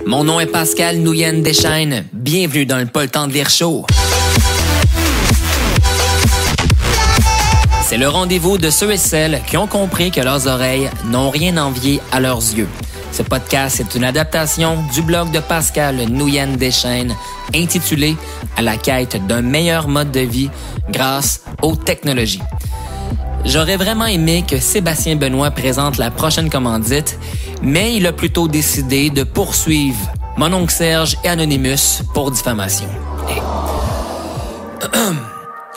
Mon nom est Pascal Nouyen-Deschênes. Bienvenue dans le Pas le temps de lire show. C'est le rendez-vous de ceux et celles qui ont compris que leurs oreilles n'ont rien envié à leurs yeux. Ce podcast est une adaptation du blog de Pascal Nouyen-Deschênes intitulé « À la quête d'un meilleur mode de vie grâce aux technologies ». J'aurais vraiment aimé que Sébastien Benoît présente la prochaine commandite, mais il a plutôt décidé de poursuivre mon oncle Serge et Anonymous pour diffamation.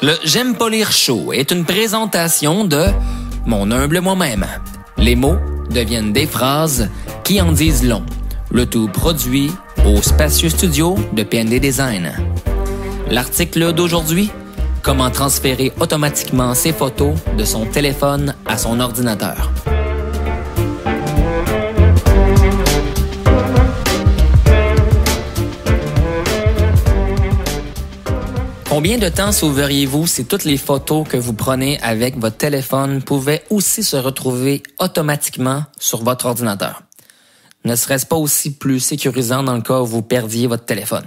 Le J'aime pas lire show est une présentation de mon humble moi-même. Les mots deviennent des phrases qui en disent long. Le tout produit au spacieux studio de PND Design. L'article d'aujourd'hui: comment transférer automatiquement ses photos de son téléphone à son ordinateur. Combien de temps sauveriez-vous si toutes les photos que vous prenez avec votre téléphone pouvaient aussi se retrouver automatiquement sur votre ordinateur? Ne serait-ce pas aussi plus sécurisant dans le cas où vous perdiez votre téléphone?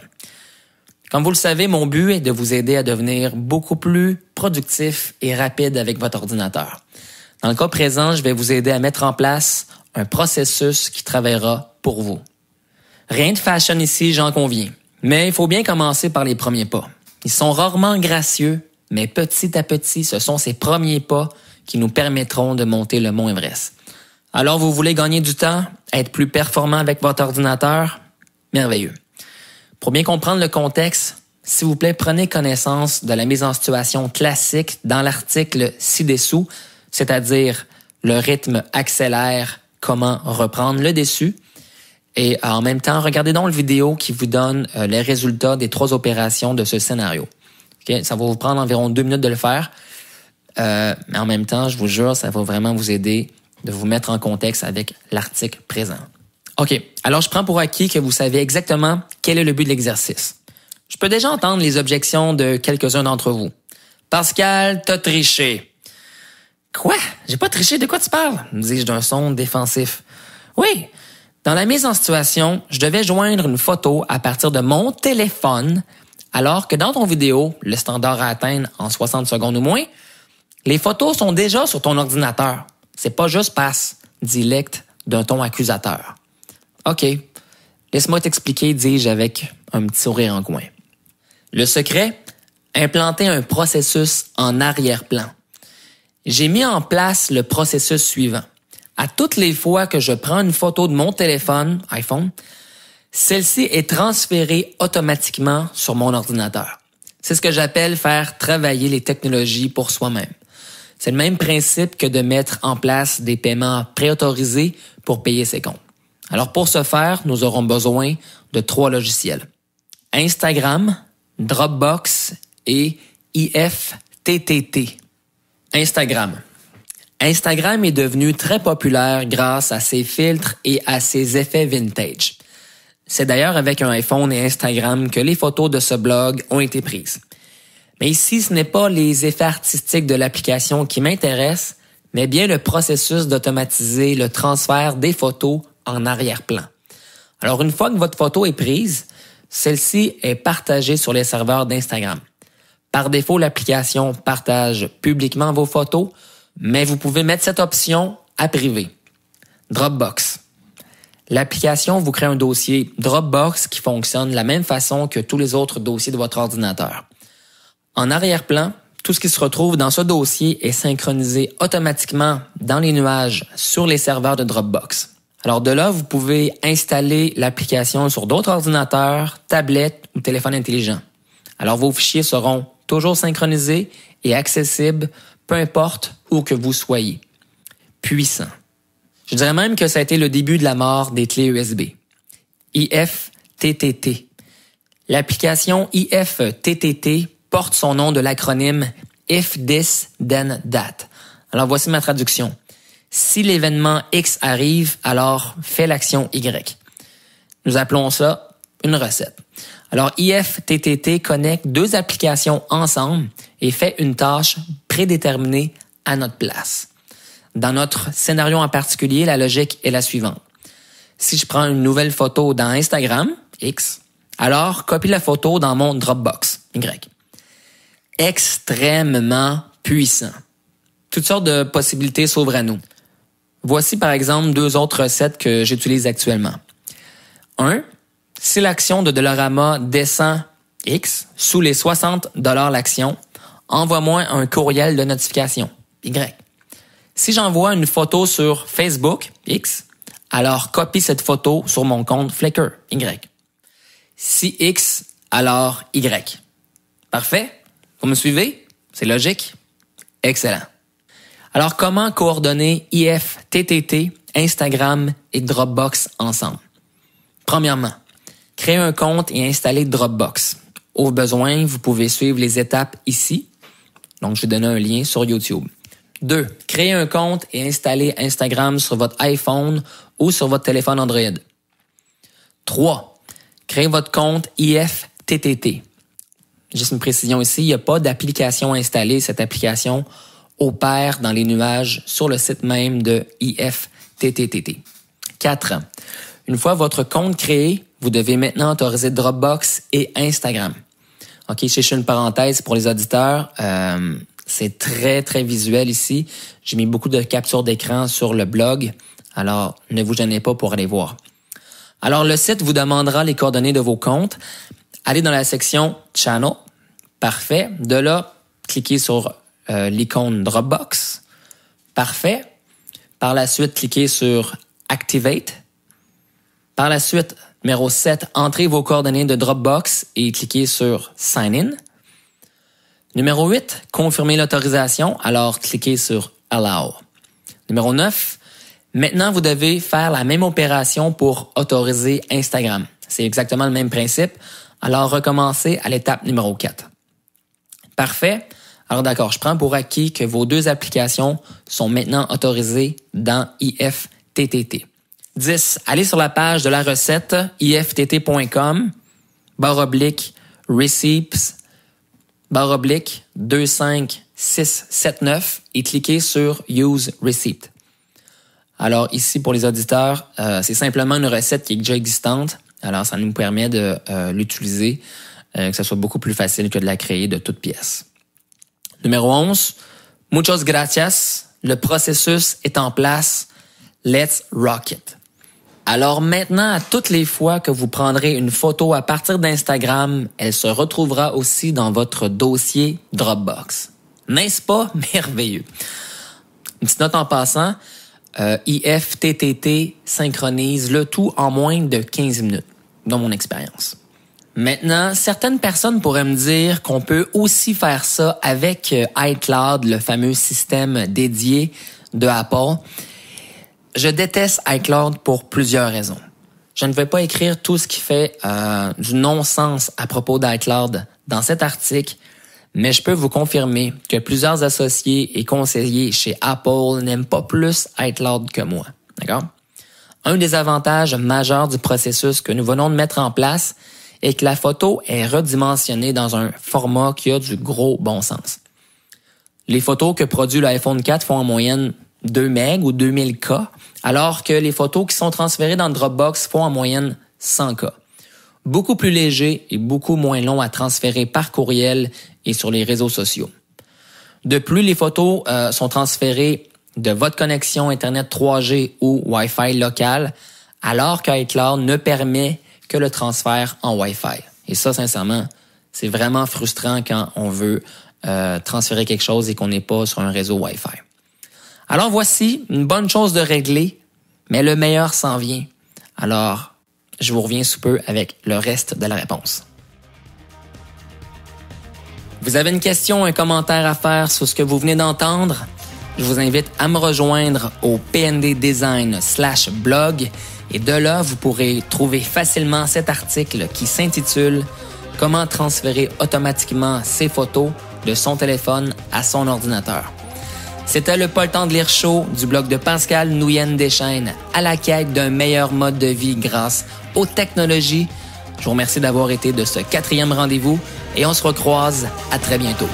Comme vous le savez, mon but est de vous aider à devenir beaucoup plus productif et rapide avec votre ordinateur. Dans le cas présent, je vais vous aider à mettre en place un processus qui travaillera pour vous. Rien de fashion ici, j'en conviens. Mais il faut bien commencer par les premiers pas. Ils sont rarement gracieux, mais petit à petit, ce sont ces premiers pas qui nous permettront de monter le mont Everest. Alors, vous voulez gagner du temps, être plus performant avec votre ordinateur? Merveilleux. Pour bien comprendre le contexte, s'il vous plaît, prenez connaissance de la mise en situation classique dans l'article ci-dessous, c'est-à-dire le rythme accélère, comment reprendre le dessus. Et en même temps, regardez donc la vidéo qui vous donne les résultats des 3 opérations de ce scénario. Okay? Ça va vous prendre environ 2 minutes de le faire. Mais en même temps, je vous jure, ça va vraiment vous aider de vous mettre en contexte avec l'article présent. OK, alors je prends pour acquis que vous savez exactement quel est le but de l'exercice. Je peux déjà entendre les objections de quelques-uns d'entre vous. Pascal, t'as triché. Quoi? J'ai pas triché, de quoi tu parles? Me dis-je d'un son défensif. Oui, dans la mise en situation, je devais joindre une photo à partir de mon téléphone, alors que dans ton vidéo, le standard à atteindre en 60 secondes ou moins, les photos sont déjà sur ton ordinateur. C'est pas juste passe, dialecte d'un ton accusateur. OK, laisse-moi t'expliquer, dis-je avec un petit sourire en coin. Le secret? Implanter un processus en arrière-plan. J'ai mis en place le processus suivant. À toutes les fois que je prends une photo de mon téléphone, iPhone, celle-ci est transférée automatiquement sur mon ordinateur. C'est ce que j'appelle faire travailler les technologies pour soi-même. C'est le même principe que de mettre en place des paiements préautorisés pour payer ses comptes. Alors pour ce faire, nous aurons besoin de 3 logiciels. Instagram, Dropbox et IFTTT. Instagram. Instagram est devenu très populaire grâce à ses filtres et à ses effets vintage. C'est d'ailleurs avec un iPhone et Instagram que les photos de ce blog ont été prises. Mais ici, ce n'est pas les effets artistiques de l'application qui m'intéressent, mais bien le processus d'automatiser le transfert des photos en arrière-plan. Alors, une fois que votre photo est prise, celle-ci est partagée sur les serveurs d'Instagram. Par défaut, l'application partage publiquement vos photos, mais vous pouvez mettre cette option à privé. Dropbox. L'application vous crée un dossier Dropbox qui fonctionne de la même façon que tous les autres dossiers de votre ordinateur. En arrière-plan, tout ce qui se retrouve dans ce dossier est synchronisé automatiquement dans les nuages sur les serveurs de Dropbox. Alors de là, vous pouvez installer l'application sur d'autres ordinateurs, tablettes ou téléphones intelligents. Alors vos fichiers seront toujours synchronisés et accessibles, peu importe où que vous soyez. Puissant. Je dirais même que ça a été le début de la mort des clés USB. IFTTT. L'application IFTTT porte son nom de l'acronyme If This Then That. Alors voici ma traduction. Si l'événement X arrive, alors fais l'action Y. Nous appelons ça une recette. Alors IFTTT connecte 2 applications ensemble et fait une tâche prédéterminée à notre place. Dans notre scénario en particulier, la logique est la suivante. Si je prends une nouvelle photo dans Instagram, X, alors copie la photo dans mon Dropbox, Y. Extrêmement puissant. Toutes sortes de possibilités s'ouvrent à nous. Voici par exemple 2 autres recettes que j'utilise actuellement. 1. Si l'action de Dollarama descend X sous les 60$ l'action, envoie-moi un courriel de notification, Y. Si j'envoie une photo sur Facebook, X, alors copie cette photo sur mon compte Flickr, Y. Si X, alors Y. Parfait? Vous me suivez? C'est logique? Excellent. Alors, comment coordonner IFTTT, Instagram et Dropbox ensemble? Premièrement, créer un compte et installer Dropbox. Au besoin, vous pouvez suivre les étapes ici. Donc, je vais donner un lien sur YouTube. 2. Créer un compte et installer Instagram sur votre iPhone ou sur votre téléphone Android. 3. Créez votre compte IFTTT. Juste une précision ici, il n'y a pas d'application installée. Cette application opère dans les nuages sur le site même de IFTTT. 4. Une fois votre compte créé, vous devez maintenant autoriser Dropbox et Instagram. OK, je fais une parenthèse pour les auditeurs. C'est très, très visuel ici. J'ai mis beaucoup de captures d'écran sur le blog. Alors, ne vous gênez pas pour aller voir. Alors, le site vous demandera les coordonnées de vos comptes. Allez dans la section Channel. Parfait. De là, cliquez sur l'icône Dropbox. Parfait. Par la suite, cliquez sur Activate. Par la suite, numéro 7, entrez vos coordonnées de Dropbox et cliquez sur Sign In. Numéro 8, confirmez l'autorisation, alors cliquez sur Allow. Numéro 9, maintenant vous devez faire la même opération pour autoriser Instagram. C'est exactement le même principe, alors recommencez à l'étape numéro 4. Parfait. Alors d'accord, je prends pour acquis que vos 2 applications sont maintenant autorisées dans IFTTT. 10. Allez sur la page de la recette ift.com/receipts 25679 et cliquez sur Use Receipt. Alors ici, pour les auditeurs, c'est simplement une recette qui est déjà existante. Alors ça nous permet de l'utiliser, que ce soit beaucoup plus facile que de la créer de toutes pièces. Numéro 11, muchas gracias. Le processus est en place. Let's rock it. Alors maintenant, à toutes les fois que vous prendrez une photo à partir d'Instagram, elle se retrouvera aussi dans votre dossier Dropbox. N'est-ce pas merveilleux? Une petite note en passant, IFTTT synchronise le tout en moins de 15 minutes, dans mon expérience. Maintenant, certaines personnes pourraient me dire qu'on peut aussi faire ça avec iCloud, le fameux système dédié de Apple. Je déteste iCloud pour plusieurs raisons. Je ne vais pas écrire tout ce qui fait du non-sens à propos d'iCloud dans cet article, mais je peux vous confirmer que plusieurs associés et conseillers chez Apple n'aiment pas plus iCloud que moi. D'accord? Un des avantages majeurs du processus que nous venons de mettre en place est que la photo est redimensionnée dans un format qui a du gros bon sens. Les photos que produit l'iPhone 4 font en moyenne 2 MB ou 2000 K, alors que les photos qui sont transférées dans Dropbox font en moyenne 100 K. Beaucoup plus léger et beaucoup moins long à transférer par courriel et sur les réseaux sociaux. De plus, les photos sont transférées de votre connexion Internet 3G ou Wi-Fi local, alors qu'iCloud ne permet que le transfert en Wi-Fi. Et ça, sincèrement, c'est vraiment frustrant quand on veut transférer quelque chose et qu'on n'est pas sur un réseau Wi-Fi. Alors voici une bonne chose de régler, mais le meilleur s'en vient. Alors, je vous reviens sous peu avec le reste de la réponse. Vous avez une question, un commentaire à faire sur ce que vous venez d'entendre? Je vous invite à me rejoindre au pnddesign.blog et de là, vous pourrez trouver facilement cet article qui s'intitule « Comment transférer automatiquement ses photos de son téléphone à son ordinateur ». C'était le Pas le temps de lire show du blog de Pascal Nouyen-Deschênes à la quête d'un meilleur mode de vie grâce aux technologies. Je vous remercie d'avoir été de ce 4e rendez-vous et on se recroise à très bientôt.